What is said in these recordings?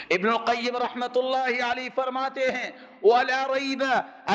ابن القیم رحمت اللہ علیہ فرماتے ہیں وَلَا رَيْبَ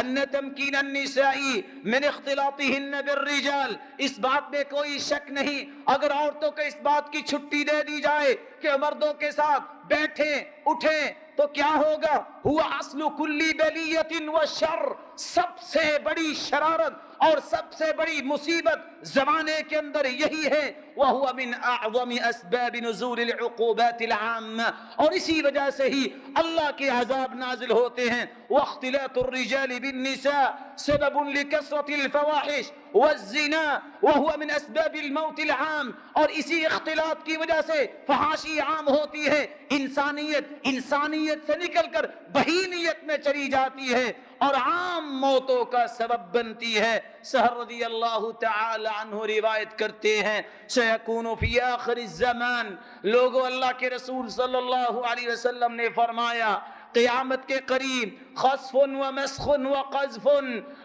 أَنَّ تَمْكِينَ النِّسَاءِ مِنْ اخْتِلَاطِهِنَّ بِالرِّجَالِ، اس بات میں کوئی شک نہیں اگر عورتوں کو اس بات کی چھٹی دے دی جائے کہ مردوں کے ساتھ بیٹھیں اٹھیں تو کیا ہوگا؟ ہوا اصل کلی بلیۃ و شر، سب سے بڑی شرارت اور سب سے بڑی مصیبت زمانے کے اندر یہی ہے، وَهُوَ مِنْ أَعْظَمِ أَسْبَابِ نُزُولِ الْعُقُوبَاتِ الْعَامَّةِ، اور اسی وجہ سے ہی اللہ کے عذاب نازل ہوتے ہیں۔ وَاخْتِلَاطُ الرِّجَالِ بِالنِّسَاءِ سَبَبٌ لِكَثْرَةِ الْفَوَاحِشِ وَالزِّنَا وَهُوَ مِنْ أَسْبَابِ الْمَوْتِ الْعَامِّ، اور اسی اختلاط کی وجہ سے فحاشی عام ہوتی ہے، انسانیت سے نکل کر بہیمیت میں چلی جاتی ہے اور عام موتوں کا سبب بنتی ہے۔ سہر رضی اللہ تعالی عنہ روایت کرتے ہیں سیکون فی آخر الزمان، لوگوں اللہ کے رسول صلی اللہ علیہ وسلم نے فرمایا قیامت کے قریب خسف و مسخ و قذف،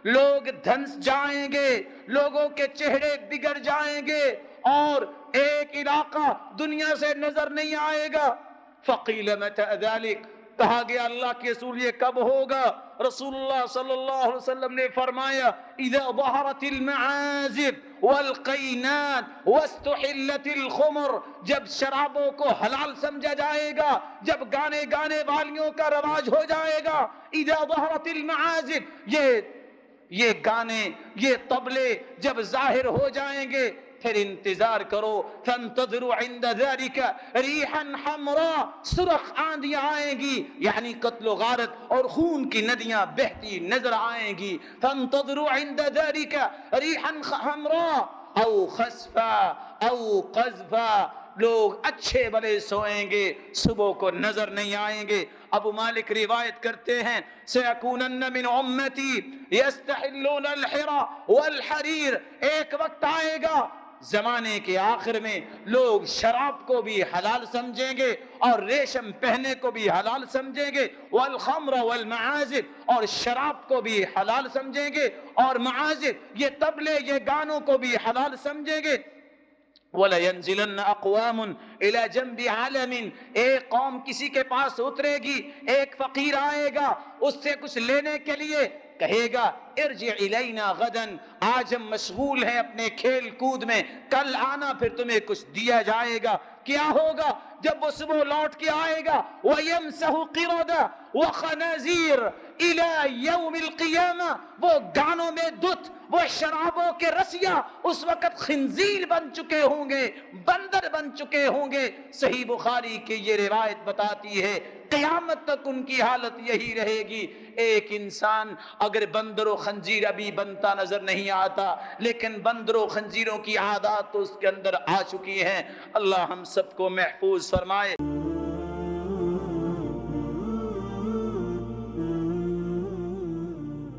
لوگ دھنس جائیں گے، لوگوں کے چہرے بگڑ جائیں گے اور ایک علاقہ دنیا سے نظر نہیں آئے گا۔ فقیل متى ذلك، کہا گیا اللہ کے رسول یہ کب ہوگا؟ رسول اللہ صلی اللہ علیہ وسلم نے فرمایا اذا ظہرت المعازف والقینات واستحلت الخمر، جب شرابوں کو حلال سمجھا جائے گا، جب گانے والیوں کا رواج ہو جائے گا۔ اذا ظہرت المعازف، یہ گانے یہ طبلے جب ظاہر ہو جائیں گے پھر انتظار کرو، فانتظروا عند ذلك ریحا حمراء، سرخ آندیاں آئیں گی، یعنی قتل و غارت اور خون کی ندیاں بہتی نظر آئیں گی۔ فانتظروا عند ذلك ریحا حمراء او خسفا او قذفا، لوگ اچھے بھلے سوئیں گے صبح کو نظر نہیں آئیں گے۔ ابو مالک روایت کرتے ہیں سیکونن من امتی یستحلون الحرى والحریر، ایک وقت آئے گا زمانے کے آخر میں لوگ شراب کو بھی حلال سمجھیں گے اور ریشم پہنے کو بھی حلال سمجھیں گے، والخمر والمعازف، اور شراب کو بھی حلال سمجھیں گے اور معازف یہ طبلے یہ گانوں کو بھی حلال سمجھیں گے۔ وَلَيَنزِلَنَّ أَقْوَامٌ إِلَى جَنْبِ عَالَمٍ، ایک قوم کسی کے پاس اترے گی، ایک فقیر آئے گا اس سے کچھ لینے کے لیے، کہے گا ارجع الینا غدا، آج ہم مشغول ہیں اپنے کھیل کود میں، کل آنا پھر تمہیں کچھ دیا جائے گا۔ کیا ہوگا جب وہ صبح لوٹ کے آئے گا؟ وَيَمْسَحُ قِرَدَ وَخَنَازِيرَ إِلَى يَوْمِ الْقِيَامَةِ، وہ گانوں میں دت، وہ شرابوں کے رسیاں اس وقت خنزیر بن چکے ہوں گے، بندر بن چکے ہوں گے۔ صحیح بخاری کی یہ روایت بتاتی ہے قیامت تک ان کی حالت یہی رہے گی۔ ایک انسان اگر بندر و خنزیر ابھی بنتا نظر نہیں آتا، لیکن بندر و خنزیروں کی عادات تو اس کے اندر آ چکی ہیں۔ اللہ ہم سب کو محفوظ فرمائے۔